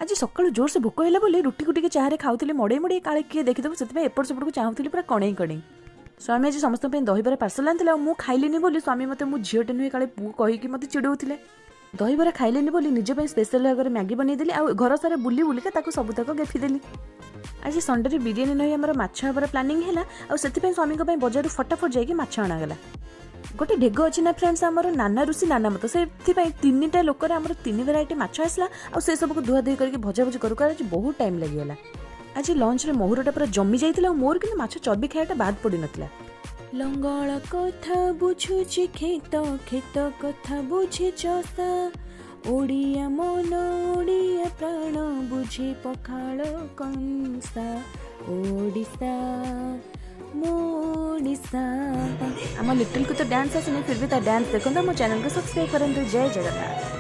आज सकाळु जोर से भोक होला बोली रुटी कुटी चाहे खाऊली मड़े मड़े काले किए देखीदेव से एपट सेपट को चाहूली पूरा कणई कणई। स्वामी आज समस्त दहीबरा पार्सल आनी मु खाइलिनी बोली स्वामी मते मु झीटे नुहे काले पु कहीकि मते चिड़ौले। दहीबरा खाइलिनी बोली निज स्पेशल भाग में मैगी बनईदेली आ घर सारा बुली बुलिका सबूतक गेफिदेली। आज संडे बिरियानी नहीं आम माछ हबार प्लानिंग है और से स्वामी बजार फटाफट जाकि माछ अणागला। गोटे ढेग अच्छी ना फ्रेंड्स आमर नाना ऋषि नाना मत से 3टा लोकर आमर 3 भेराइटी माछ आसला और से सबको धुआ धुई करके भजा भजी करू आज बहुत टाइम लगिगला। आज लंच रे मोहरटा पूरा जमी जाइतिला मोर कि माछ चर्बी खायाटा बाद पड़ी नथिला। लंगल कथा बुझुची खेत खेत कथा बुझे चसा ओडिया मन ओडिया प्राण बुझे पखाल कंसा ओडिशा मोडिशा। आम लिटिल को तो डांस आसनी फिर भी ता डांस देखो मो चैनल को सब्सक्राइब करंतु। जय जगन्नाथ।